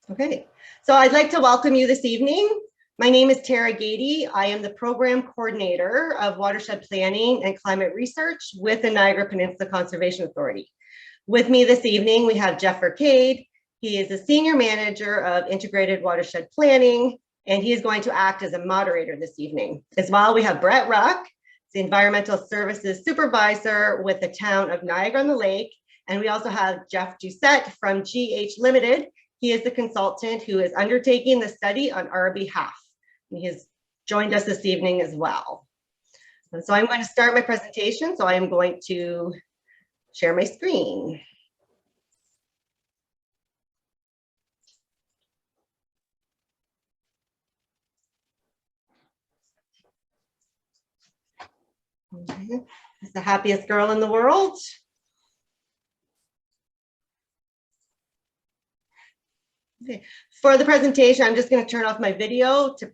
Okay, so I'd like to welcome you this evening. My name is Tara Gady. I am the Program Coordinator of Watershed Planning and Climate Research with the Niagara Peninsula Conservation Authority. With me this evening, we have Jeff Arcade. He is the Senior Manager of Integrated Watershed Planning, and he is going to act as a moderator this evening. As well, we have Brett Ruck, the Environmental Services Supervisor with the Town of Niagara-on-the-Lake, and we also have Jeff Doucette from GH Limited. He is the consultant who is undertaking the study on our behalf. He has joined us this evening as well. And so I'm going to start my presentation. So I am going to share my screen. Okay. It's the happiest girl in the world. Okay. For the presentation, I'm just going to turn off my video to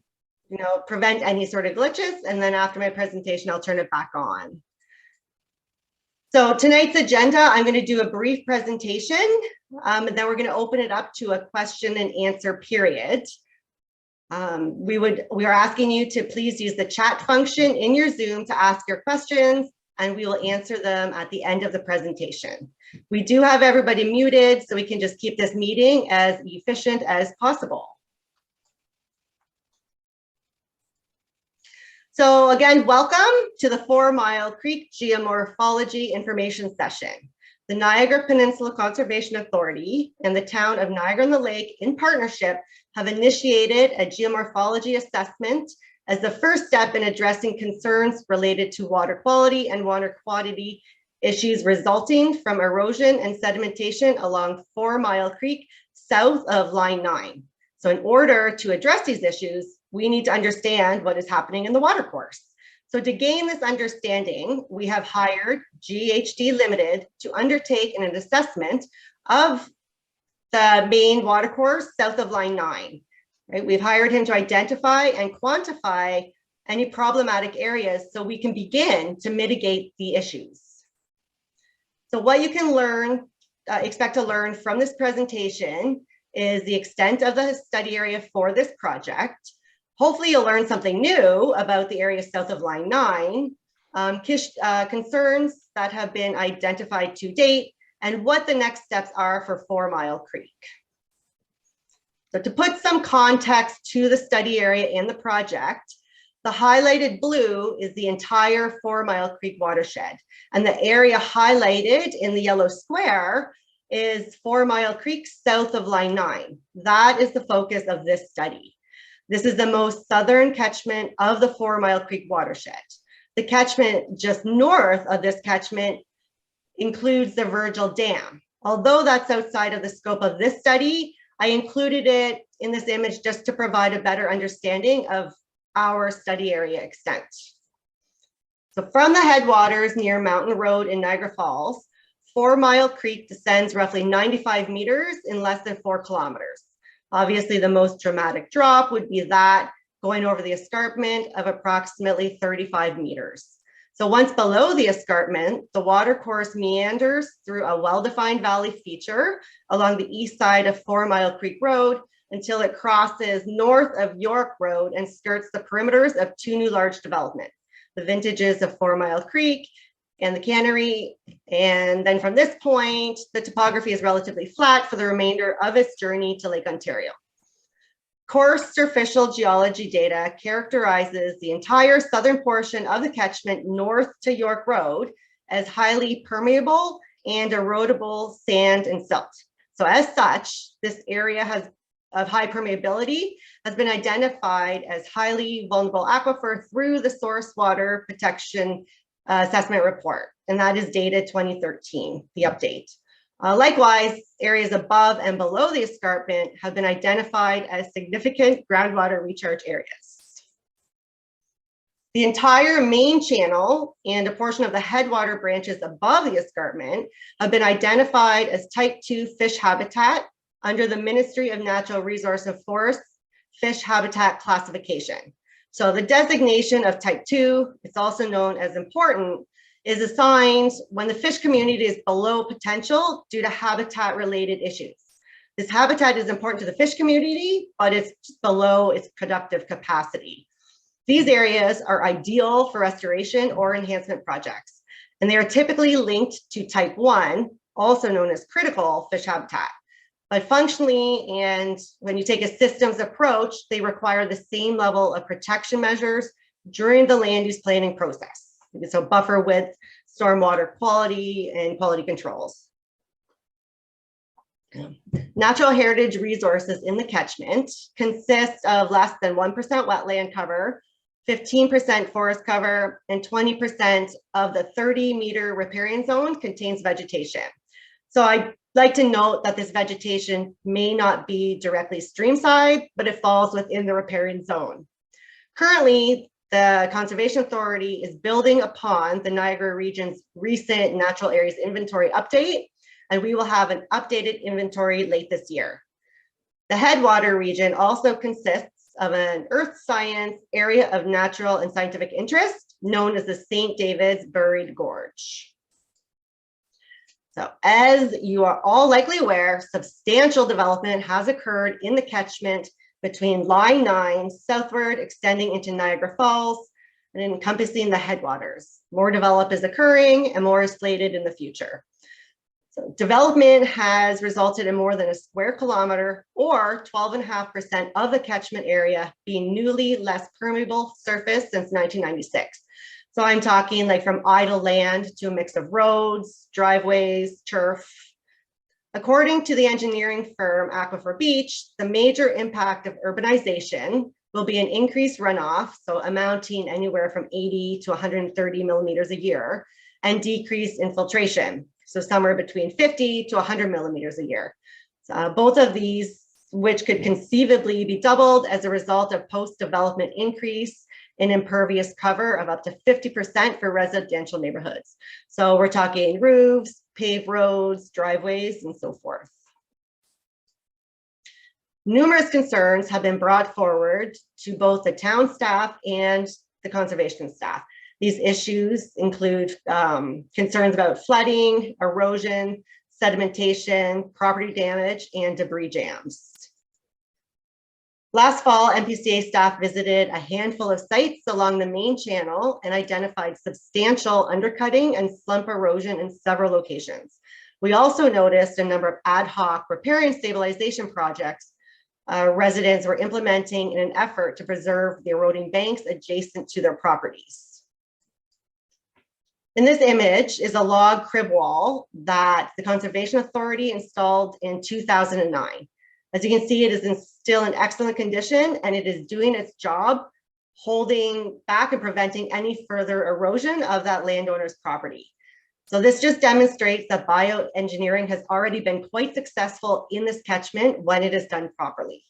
prevent any sort of glitches. And then after my presentation, I'll turn it back on. So tonight's agenda, I'm going to do a brief presentation, and then we're going to open it up to a question and answer period. We are asking you to please use the chat function in your Zoom to ask your questions, and we will answer them at the end of the presentation. We do have everybody muted, so we can just keep this meeting as efficient as possible. So again, welcome to the 4 Mile Creek Geomorphology Information Session. The Niagara Peninsula Conservation Authority and the Town of Niagara-on-the-Lake in partnership have initiated a geomorphology assessment as the first step in addressing concerns related to water quality and water quantity issues resulting from erosion and sedimentation along 4 Mile Creek south of Line 9. So in order to address these issues, we need to understand what is happening in the watercourse. So to gain this understanding, we have hired GHD Limited to undertake an assessment of the main watercourse south of Line 9. Right? We've hired him to identify and quantify any problematic areas so we can begin to mitigate the issues. So what you can expect to learn from this presentation is the extent of the study area for this project. Hopefully you'll learn something new about the area south of Line 9, concerns that have been identified to date, and what the next steps are for 4 Mile Creek. So to put some context to the study area and the project, the highlighted blue is the entire 4 Mile Creek watershed, and the area highlighted in the yellow square is 4 Mile Creek south of Line 9. That is the focus of this study. This is the most southern catchment of the 4 Mile Creek watershed. The catchment just north of this catchment includes the Virgil Dam. Although that's outside of the scope of this study, I included it in this image just to provide a better understanding of our study area extent. So from the headwaters near Mountain Road in Niagara Falls, 4 Mile Creek descends roughly 95 meters in less than 4 kilometers. Obviously, the most dramatic drop would be that going over the escarpment of approximately 35 meters. So once below the escarpment, the watercourse meanders through a well-defined valley feature along the east side of 4 Mile Creek Road until it crosses north of York Road and skirts the perimeters of 2 new large developments, the vintages of 4 Mile Creek and the cannery. And then from this point, the topography is relatively flat for the remainder of its journey to Lake Ontario. Coarse surficial geology data characterizes the entire southern portion of the catchment north to York Road as highly permeable and erodible sand and silt. So as such, this area of high permeability has been identified as highly vulnerable aquifer through the Source Water Protection Assessment Report, and that is dated 2013, the update. Likewise, areas above and below the escarpment have been identified as significant groundwater recharge areas. The entire main channel and a portion of the headwater branches above the escarpment have been identified as Type 2 fish habitat under the Ministry of Natural Resources and Forests Fish Habitat Classification. So the designation of Type 2, it's also known as important, is assigned when the fish community is below potential due to habitat-related issues. This habitat is important to the fish community, but it's below its productive capacity. These areas are ideal for restoration or enhancement projects, and they are typically linked to type 1, also known as critical fish habitat. But functionally, and when you take a systems approach, they require the same level of protection measures during the land use planning process. So buffer width, stormwater quality, and quality controls. Natural heritage resources in the catchment consist of less than 1% wetland cover, 15% forest cover, and 20% of the 30-meter riparian zone contains vegetation. So I'd like to note that this vegetation may not be directly streamside, but it falls within the riparian zone. Currently, the Conservation Authority is building upon the Niagara region's recent natural areas inventory update, and we will have an updated inventory late this year. The Headwater region also consists of an earth science area of natural and scientific interest known as the St. David's Buried Gorge. So as you are all likely aware, substantial development has occurred in the catchment between Line 9 southward, extending into Niagara Falls and encompassing the headwaters. More development is occurring and more is slated in the future. So development has resulted in more than a square kilometer or 12.5% of the catchment area being newly less permeable surface since 1996. So I'm talking like from idle land to a mix of roads, driveways, turf. According to the engineering firm Aquifer Beach, the major impact of urbanization will be an increased runoff, so amounting anywhere from 80 to 130 millimeters a year, and decreased infiltration, so somewhere between 50 to 100 millimeters a year. Both of these, which could conceivably be doubled as a result of post-development increase in impervious cover of up to 50% for residential neighborhoods. So we're talking roofs, paved roads, driveways, and so forth. Numerous concerns have been brought forward to both the town staff and the conservation staff. These issues include concerns about flooding, erosion, sedimentation, property damage, and debris jams. Last fall, MPCA staff visited a handful of sites along the main channel and identified substantial undercutting and slump erosion in several locations. We also noticed a number of ad hoc riparian stabilization projects residents were implementing in an effort to preserve the eroding banks adjacent to their properties. In this image is a log crib wall that the Conservation Authority installed in 2009. As you can see, it is still in excellent condition and it is doing its job, holding back and preventing any further erosion of that landowner's property. So this just demonstrates that bioengineering has already been quite successful in this catchment when it is done properly.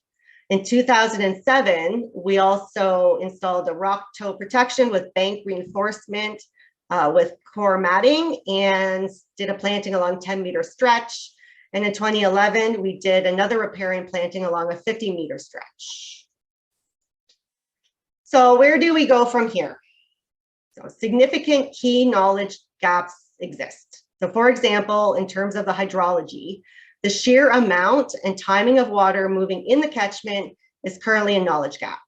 In 2007, we also installed a rock toe protection with bank reinforcement with core matting and did a planting along 10-meter stretch. And in 2011, we did another riparian planting along a 50-meter stretch. So where do we go from here? So significant key knowledge gaps exist. So for example, in terms of the hydrology, the sheer amount and timing of water moving in the catchment is currently a knowledge gap.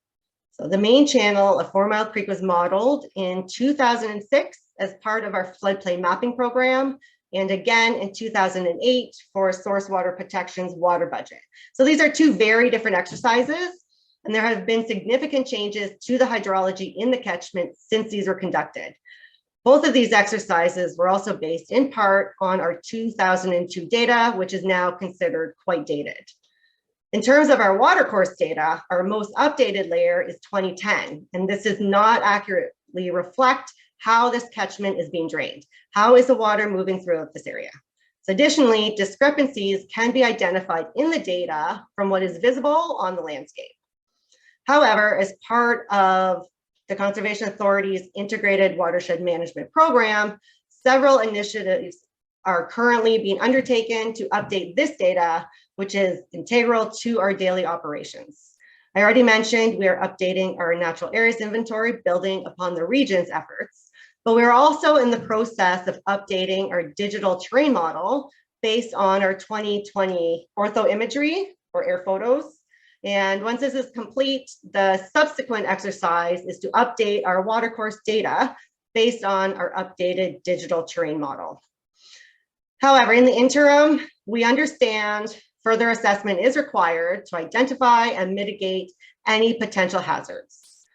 So the main channel of 4 Mile Creek was modeled in 2006 as part of our floodplain mapping program, and again in 2008 for Source Water Protection's water budget. So these are two very different exercises, and there have been significant changes to the hydrology in the catchment since these were conducted. Both of these exercises were also based in part on our 2002 data, which is now considered quite dated. In terms of our watercourse data, our most updated layer is 2010, and this does not accurately reflect how this catchment is being drained. How is the water moving throughout this area? So additionally, discrepancies can be identified in the data from what is visible on the landscape. However, as part of the Conservation Authority's integrated watershed management program, several initiatives are currently being undertaken to update this data, which is integral to our daily operations. I already mentioned we are updating our natural areas inventory, building upon the region's efforts, but we're also in the process of updating our digital terrain model, based on our 2020 ortho imagery or air photos. And once this is complete, the subsequent exercise is to update our watercourse data based on our updated digital terrain model. However, in the interim, we understand further assessment is required to identify and mitigate any potential hazards,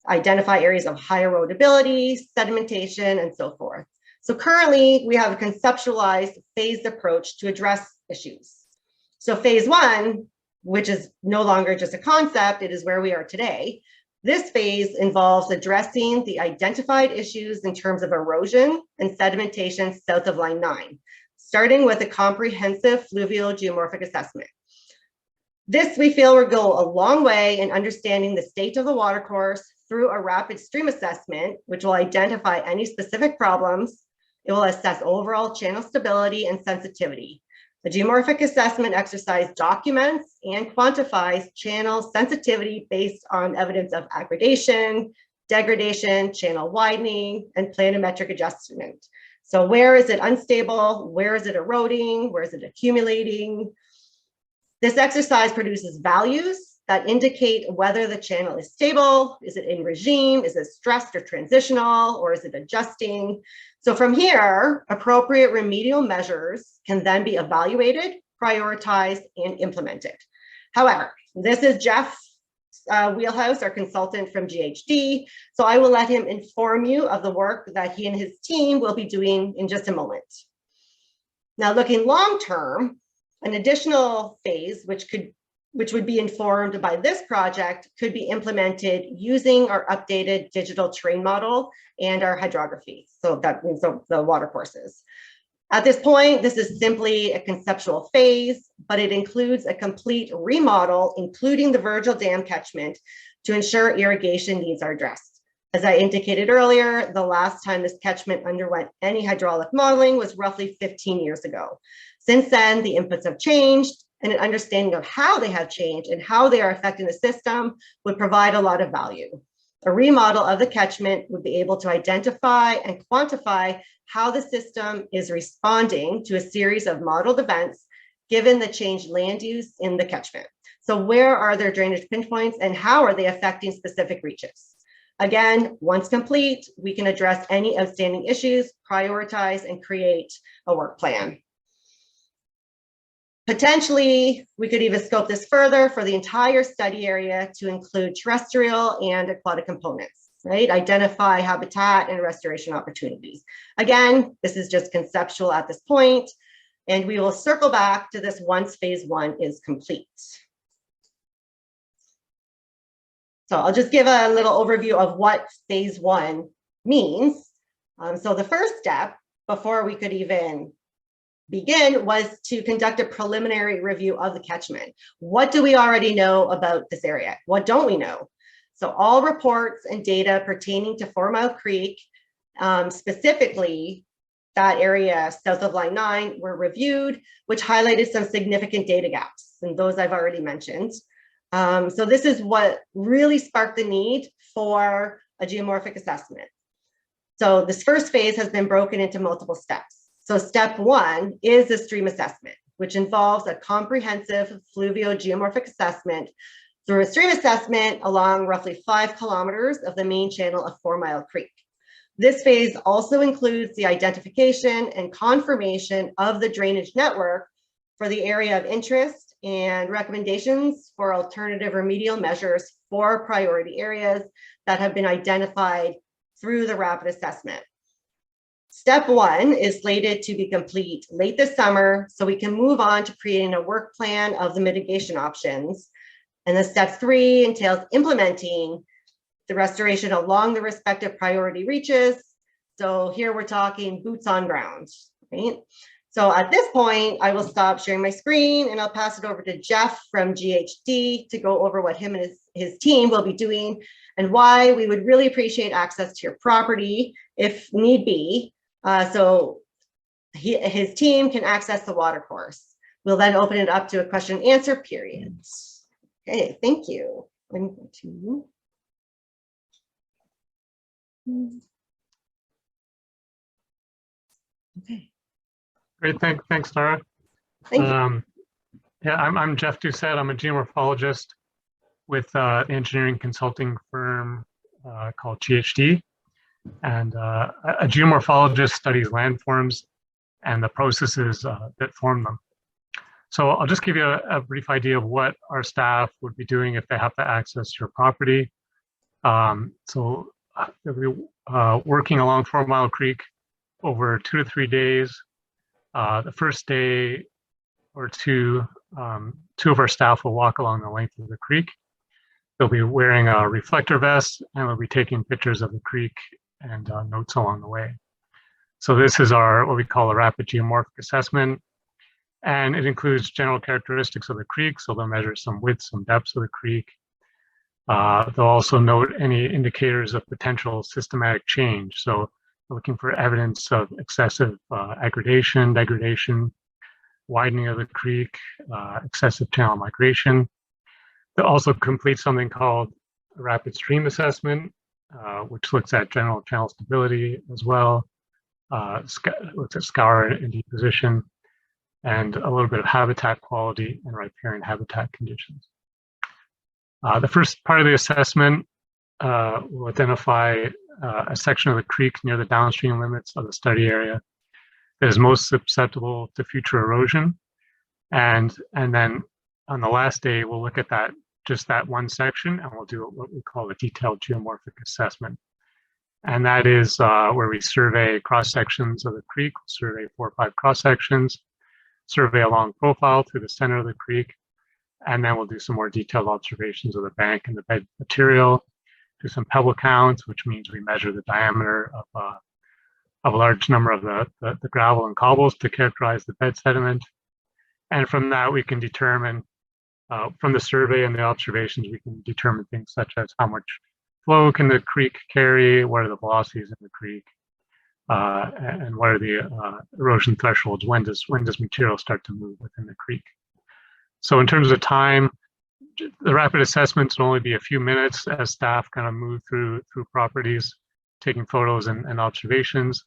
identify areas of high erodibility, sedimentation, and so forth. So currently, we have a conceptualized phased approach to address issues. So phase one, which is no longer just a concept, it is where we are today. This phase involves addressing the identified issues in terms of erosion and sedimentation south of Line 9, starting with a comprehensive fluvial geomorphic assessment. This, we feel, will go a long way in understanding the state of the watercourse through a rapid stream assessment, which will identify any specific problems. It will assess overall channel stability and sensitivity. The geomorphic assessment exercise documents and quantifies channel sensitivity based on evidence of aggradation, degradation, channel widening, and planimetric adjustment. So where is it unstable? Where is it eroding? Where is it accumulating? This exercise produces values that indicate whether the channel is stable, is it in regime, is it stressed or transitional, or is it adjusting? So from here, appropriate remedial measures can then be evaluated, prioritized, and implemented. However, this is Jeff's wheelhouse, our consultant from GHD, so I will let him inform you of the work that he and his team will be doing in just a moment. Now, looking long-term, an additional phase, which would be informed by this project, could be implemented using our updated digital terrain model and our hydrography. So that means the water courses. At this point, this is simply a conceptual phase, but it includes a complete remodel, including the Virgil Dam catchment, to ensure irrigation needs are addressed. As I indicated earlier, the last time this catchment underwent any hydraulic modeling was roughly 15 years ago. Since then, the inputs have changed, and an understanding of how they have changed and how they are affecting the system would provide a lot of value. A remodel of the catchment would be able to identify and quantify how the system is responding to a series of modeled events given the changed land use in the catchment. So where are their drainage pinpoints and how are they affecting specific reaches? Again, once complete, we can address any outstanding issues, prioritize, and create a work plan. Potentially, we could even scope this further for the entire study area to include terrestrial and aquatic components, right? Identify habitat and restoration opportunities. Again, this is just conceptual at this point, and we will circle back to this once phase one is complete. So I'll just give a little overview of what phase one means. So the first step, before we could even begin, was to conduct a preliminary review of the catchment. What do we already know about this area? What don't we know? So all reports and data pertaining to 4 Mile Creek, specifically that area south of Line 9, were reviewed, which highlighted some significant data gaps, and those I've already mentioned. So this is what really sparked the need for a geomorphic assessment. So this first phase has been broken into multiple steps. So step one is the stream assessment, which involves a comprehensive fluvio-geomorphic assessment through a stream assessment along roughly 5 kilometers of the main channel of 4 Mile Creek. This phase also includes the identification and confirmation of the drainage network for the area of interest and recommendations for alternative remedial measures for priority areas that have been identified through the rapid assessment. Step one is slated to be complete late this summer, so we can move on to creating a work plan of the mitigation options. And then step three entails implementing the restoration along the respective priority reaches. So here we're talking boots on ground, right? So at this point, I will stop sharing my screen and I'll pass it over to Jeff from GHD to go over what him and his team will be doing and why we would really appreciate access to your property if need be. So his team can access the water course. We'll then open it up to a question and answer period. Okay, thank you. I'm going to... Okay. Great, thanks, Tara. Thank you. Yeah, I'm Jeff Doucette. I'm a geomorphologist with the engineering consulting firm called GHD. And a geomorphologist studies landforms and the processes that form them. So I'll just give you a brief idea of what our staff would be doing if they have to access your property. They'll be working along 4 Mile Creek over 2 to 3 days. The first day or two, 2 of our staff will walk along the length of the creek. They'll be wearing a reflector vest and we'll be taking pictures of the creek and notes along the way. So this is our what we call a rapid geomorphic assessment, and it includes general characteristics of the creek. So they'll measure some widths, some depths of the creek. They'll also note any indicators of potential systematic change. So looking for evidence of excessive aggradation, degradation, widening of the creek, excessive channel migration. They'll also complete something called a rapid stream assessment, which looks at general channel stability as well, looks at scour and deposition, and a little bit of habitat quality and riparian habitat conditions. The first part of the assessment will identify a section of the creek near the downstream limits of the study area that is most susceptible to future erosion. And then on the last day, we'll look at just that one section, and we'll do what we call a detailed geomorphic assessment. And that is where we survey cross sections of the creek, survey 4 or 5 cross sections, survey a long profile through the center of the creek, and then we'll do some more detailed observations of the bank and the bed material, do some pebble counts, which means we measure the diameter of a large number of the gravel and cobbles to characterize the bed sediment. And from that, we can determine, from the survey and the observations, we can determine things such as how much flow can the creek carry, what are the velocities in the creek, and what are the erosion thresholds, when does material start to move within the creek. So in terms of time, the rapid assessments will only be a few minutes as staff kind of move through properties, taking photos and observations.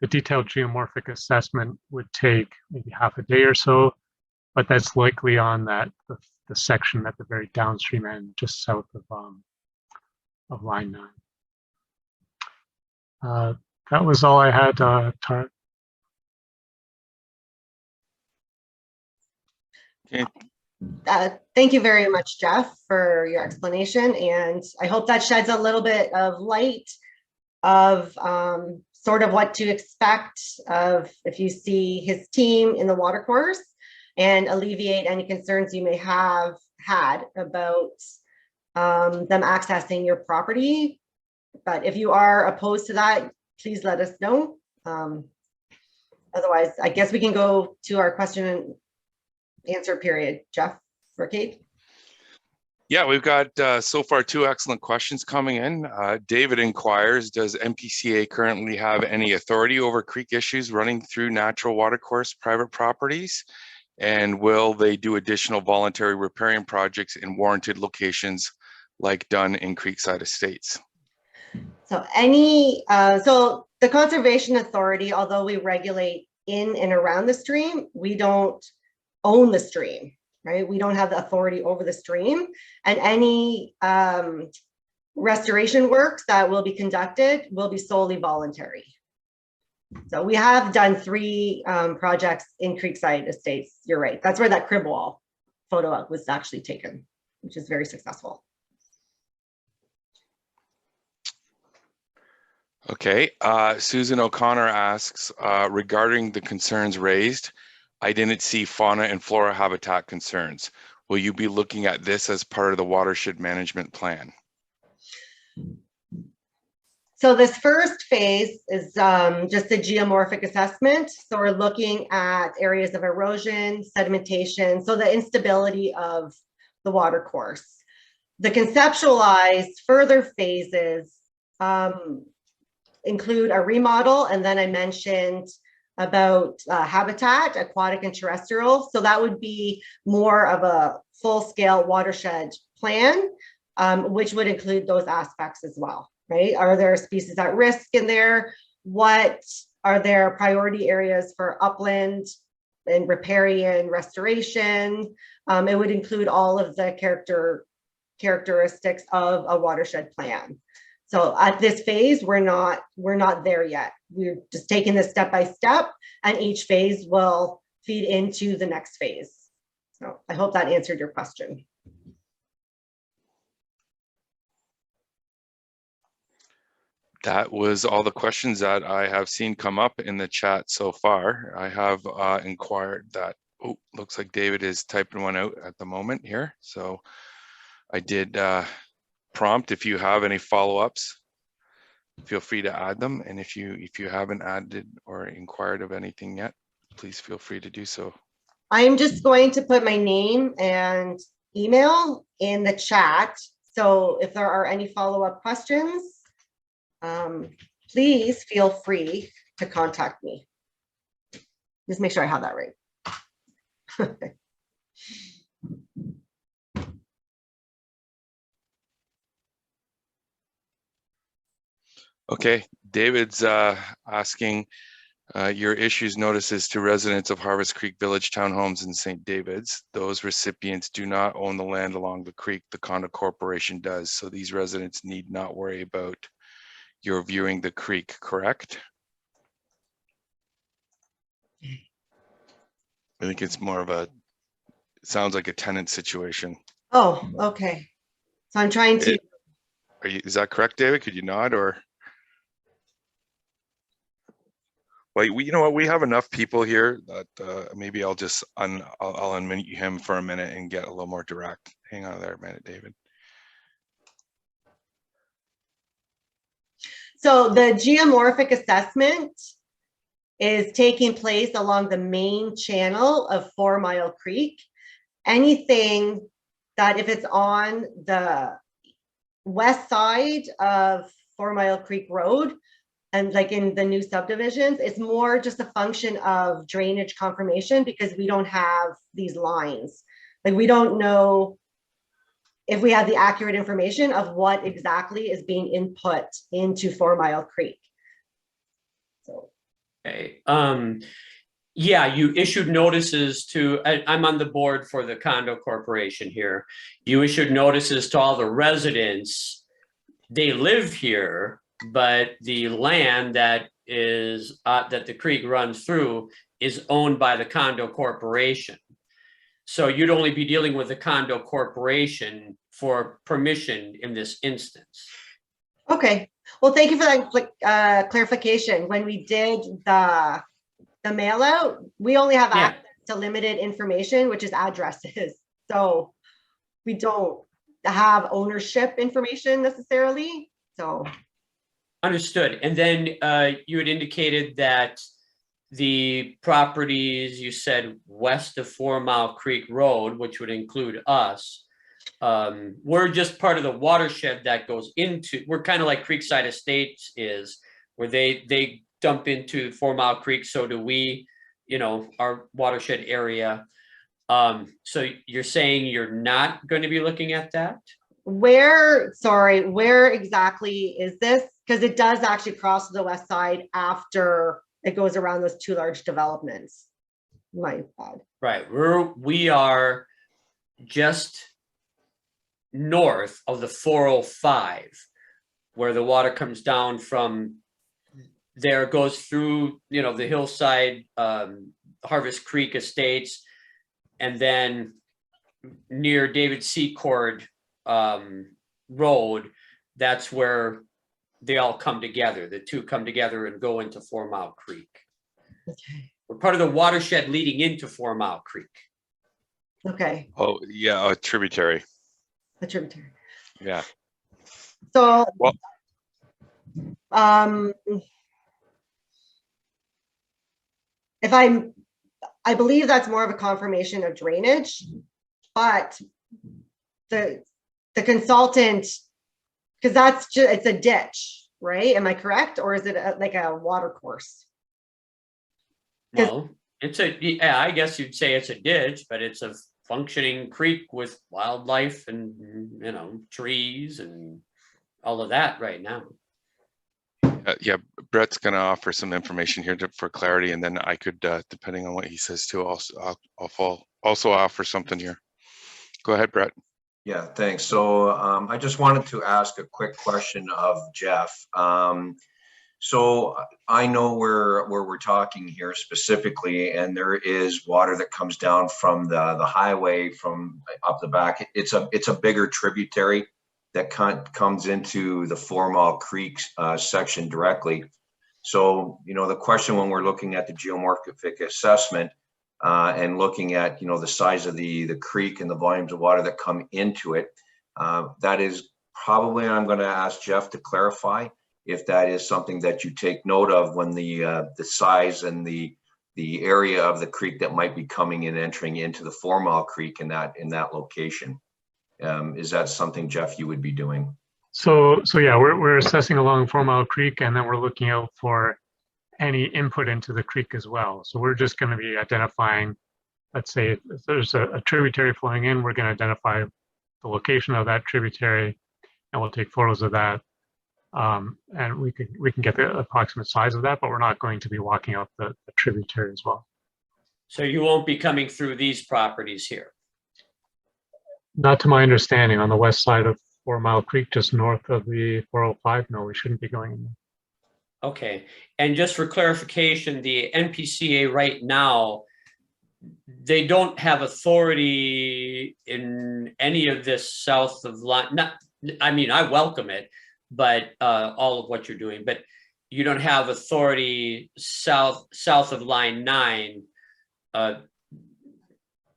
The detailed geomorphic assessment would take maybe half a day or so, but that's likely on the section at the very downstream end, just south of Line 9. That was all I had, Tara. Okay. Thank you very much, Jeff, for your explanation. And I hope that sheds a little bit of light of sort of what to expect of if you see his team in the watercourse, and alleviate any concerns you may have had about them accessing your property. But if you are opposed to that, please let us know. Otherwise, I guess we can go to our question and answer period. Jeff or Kate? Yeah, we've got so far 2 excellent questions coming in. David inquires, does MPCA currently have any authority over creek issues running through natural watercourse private properties? And will they do additional voluntary repairing projects in warranted locations like done in Creekside Estates? So so the Conservation Authority, although we regulate in and around the stream, we don't own the stream, right? We don't have the authority over the stream, and any restoration works that will be conducted will be solely voluntary. So we have done 3 projects in Creekside Estates. You're right. That's where that crib wall photo was actually taken, which is very successful. Okay, Susan O'Connor asks, regarding the concerns raised, I didn't see fauna and flora habitat concerns. Will you be looking at this as part of the watershed management plan? So this first phase is just a geomorphic assessment. So we're looking at areas of erosion, sedimentation, so the instability of the water course. The conceptualized further phases include a remodel, and then I mentioned about habitat, aquatic and terrestrial. So that would be more of a full-scale watershed plan, which would include those aspects as well, right? Are there species at risk in there? What are there priority areas for upland and riparian restoration? It would include all of the characteristics of a watershed plan. So at this phase, we're not there yet. We're just taking this step by step, and each phase will feed into the next phase. So I hope that answered your question. That was all the questions that I have seen come up in the chat so far. I have inquired that, oh, looks like David is typing one out at the moment here. So I did prompt, if you have any follow-ups, feel free to add them. And if you haven't added or inquired of anything yet, please feel free to do so. I'm just going to put my name and email in the chat. So if there are any follow-up questions, please feel free to contact me. Just make sure I have that right. Okay, David's asking your issues notices to residents of Harvest Creek Village Townhomes in St. David's. Those recipients do not own the land along the creek, the condo corporation does. So these residents need not worry about your viewing the creek, correct? I think it's more of a, it sounds like a tenant situation. Oh, okay. So I'm trying to. Is that correct, David? Could you nod or? Well, you know what? We have enough people here that maybe I'll just I'll unmute him for a minute and get a little more direct. Hang on there a minute, David. So the geomorphic assessment is taking place along the main channel of 4 Mile Creek. Anything that if it's on the west side of 4 Mile Creek Road, and like in the new subdivisions, it's more just a function of drainage confirmation because we don't have these lines. Like we don't know if we have the accurate information of what exactly is being input into 4 Mile Creek. So. Okay. Yeah, you issued notices to, I'm on the board for the condo corporation here. You issued notices to all the residents. They live here, but the land that is that the creek runs through is owned by the condo corporation. So you'd only be dealing with the condo corporation for permission in this instance. Okay, well, thank you for that clarification. When we did the mail out, we only have access to limited information, which is addresses. So we don't have ownership information necessarily. So. Understood. And then you had indicated that the properties you said west of 4 Mile Creek Road, which would include us, we're just part of the watershed that goes into, we're kind of like Creekside Estates is, where they dump into 4 Mile Creek. So do we, you know, our watershed area. So you're saying you're not going to be looking at that? Where exactly is this? Because it does actually cross to the west side after it goes around those two large developments. My bad. Right. We are just north of the 405, where the water comes down from there, goes through, you know, the hillside, Harvest Creek Estates, and then near David Secord Road, that's where they all come together. The two come together and go into 4 Mile Creek. Okay. We're part of the watershed leading into 4 Mile Creek. Okay. Oh, yeah, a tributary. A tributary. Yeah. So, well, if I believe that's more of a confirmation of drainage, but the consultant, because that's just, it's a ditch, right? Am I correct? Or is it like a water course? Well, it's yeah, I guess you'd say it's a ditch, but it's a functioning creek with wildlife and, you know, trees and all of that right now. Yeah, Brett's going to offer some information here for clarity, and then I could, depending on what he says too, also offer something here. Go ahead, Brett. Yeah, thanks. So I just wanted to ask a quick question of Jeff. So I know where we're talking here specifically, and there is water that comes down from the highway from up the back. It's a bigger tributary that comes into the 4 Mile Creek section directly. So, you know, the question when we're looking at the geomorphologic assessment and looking at, you know, the size of the creek and the volumes of water that come into it, that is probably, I'm going to ask Jeff to clarify if that is something that you take note of when the size and the area of the creek that might be coming and entering into the 4 Mile Creek in that location. Is that something, Jeff, you would be doing? So yeah, we're assessing along 4 Mile Creek, and then we're looking out for any input into the creek as well. So we're just going to be identifying, let's say if there's a tributary flowing in, we're going to identify the location of that tributary, and we'll take photos of that. And we can get the approximate size of that, but we're not going to be walking out the tributary as well. So you won't be coming through these properties here? Not to my understanding, on the west side of 4 Mile Creek, just north of the 405, no, we shouldn't be going in there. Okay, and just for clarification, the NPCA right now, they don't have authority in any of this south of line. I mean, I welcome it, but all of what you're doing, but you don't have authority south of line 9,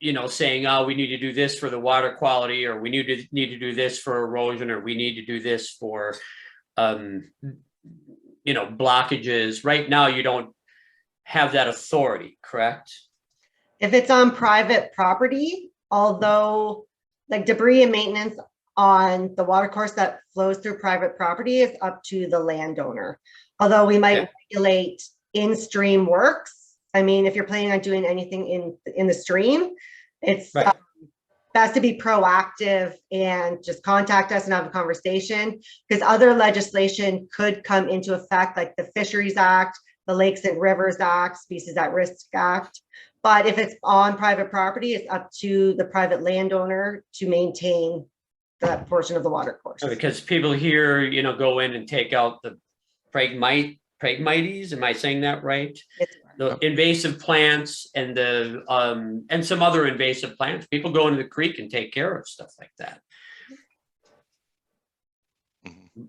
you know, saying, oh, we need to do this for the water quality, or we need to do this for erosion, or we need to do this for, you know, blockages. Right now, you don't have that authority, correct? If it's on private property, although like debris and maintenance on the water course that flows through private property is up to the landowner. Although we might regulate in-stream works. I mean, if you're planning on doing anything in the stream, it's right. Best to be proactive and just contact us and have a conversation, because other legislation could come into effect, like the Fisheries Act, the Lakes and Rivers Act, Species at Risk Act. But if it's on private property, it's up to the private landowner to maintain that portion of the water course. Because people here, you know, go in and take out the Phragmites, am I saying that right? The invasive plants and the and some other invasive plants. People go into the creek and take care of stuff like that.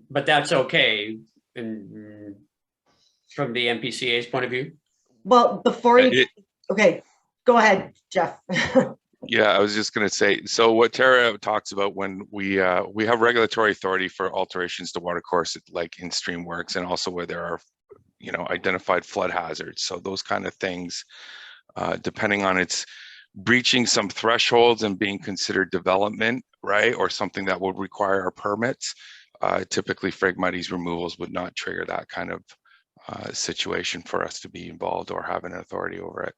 But that's okay from the NPCA's point of view. Well, before you, okay, go ahead, Jeff. Yeah, I was just going to say, so what Tara talks about when we have regulatory authority for alterations to water course, like in stream works, and also where there are, you know, identified flood hazards. So those kind of things, depending on its breaching some thresholds and being considered development, right, or something that would require our permits, typically Phragmites removals would not trigger that kind of situation for us to be involved or have an authority over it.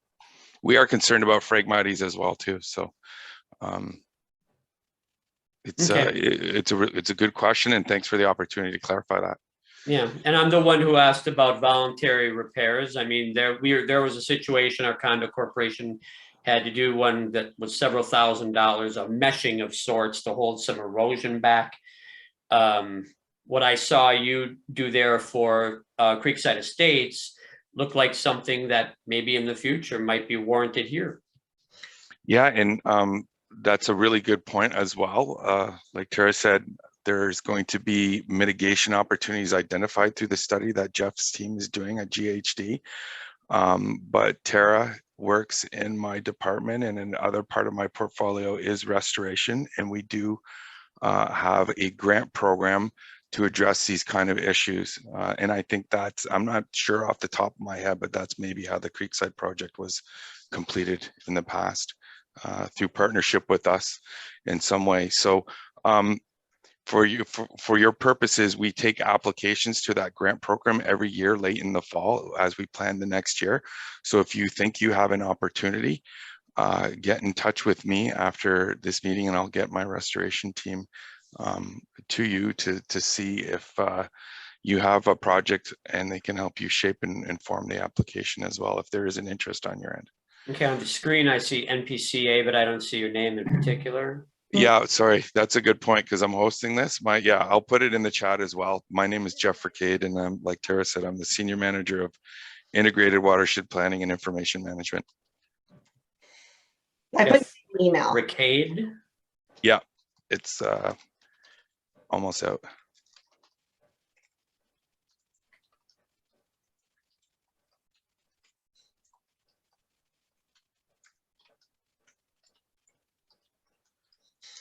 We are concerned about Phragmites as well too. So it's a good question, and thanks for the opportunity to clarify that. Yeah, and I'm the one who asked about voluntary repairs. I mean, there was a situation our condo corporation had to do one that was several $1,000s, a meshing of sorts to hold some erosion back. What I saw you do there for Creekside Estates looked like something that maybe in the future might be warranted here. Yeah, and that's a really good point as well. Like Tara said, there's going to be mitigation opportunities identified through the study that Jeff's team is doing at GHD. But Tara works in my department, and another part of my portfolio is restoration. And we do have a grant program to address these kind of issues. And I think that's, I'm not sure off the top of my head, but that's maybe how the Creekside project was completed in the past, through partnership with us in some way. So for your purposes, we take applications to that grant program every year late in the fall as we plan the next year. So if you think you have an opportunity, get in touch with me after this meeting, and I'll get my restoration team to you to see if you have a project and they can help you shape and inform the application as well if there is an interest on your end. Okay, on the screen, I see NPCA, but I don't see your name in particular. Yeah, sorry, that's a good point because I'm hosting this. I'll put it in the chat as well. My name is Jeff Vercade, and I'm, like Tara said, I'm the Senior Manager of Integrated Watershed Planning and Information Management. I put an email. Ricade. Yeah, it's almost out.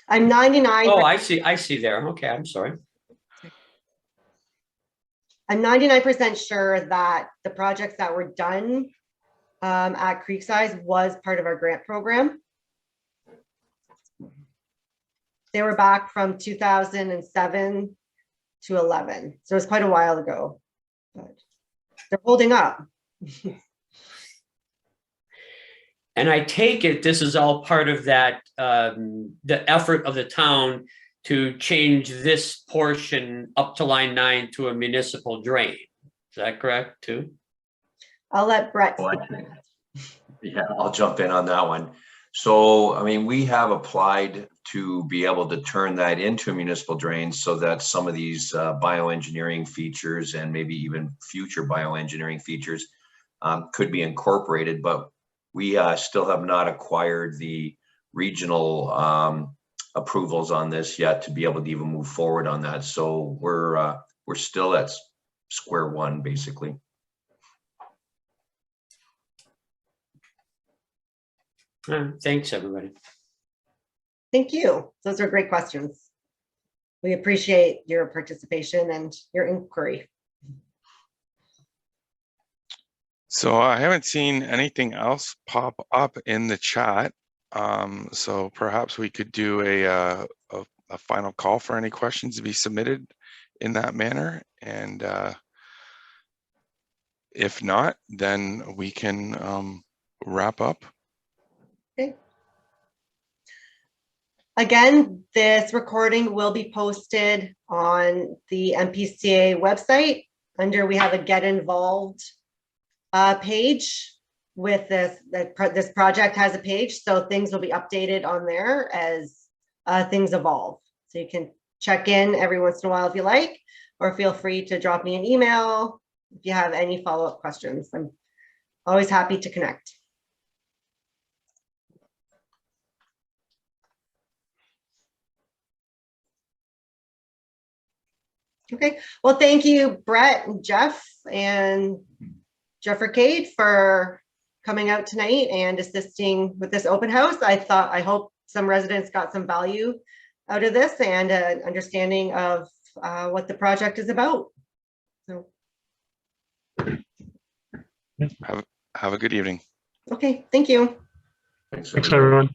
I'm 99. Oh, I see there. Okay, I'm sorry. I'm 99% sure that the projects that were done at Creekside was part of our grant program. They were back from 2007 to 11. So it was quite a while ago, but they're holding up. And I take it this is all part of that, the effort of the town to change this portion up to line 9 to a municipal drain. Is that correct too? I'll let Brett Oh, speak. Yeah, I'll jump in on that one. So, I mean, we have applied to be able to turn that into a municipal drain so that some of these bioengineering features and maybe even future bioengineering features could be incorporated, but we still have not acquired the regional approvals on this yet to be able to even move forward on that. So we're still at square one, basically. Thanks, everybody. Thank you. Those are great questions. We appreciate your participation and your inquiry. So I haven't seen anything else pop up in the chat. So perhaps we could do a final call for any questions to be submitted in that manner. And if not, then we can wrap up. Okay. Again, this recording will be posted on the MPCA website under, we have a Get Involved page with this. This project has a page, so things will be updated on there as things evolve. So you can check in every once in a while if you like, or feel free to drop me an email if you have any follow-up questions. I'm always happy to connect. Okay, well, thank you, Brett and Jeff and Jeff Vercade for coming out tonight and assisting with this open house. I hope some residents got some value out of this and an understanding of what the project is about. So, Have a good evening. okay, thank you. Thanks, Thanks, everyone.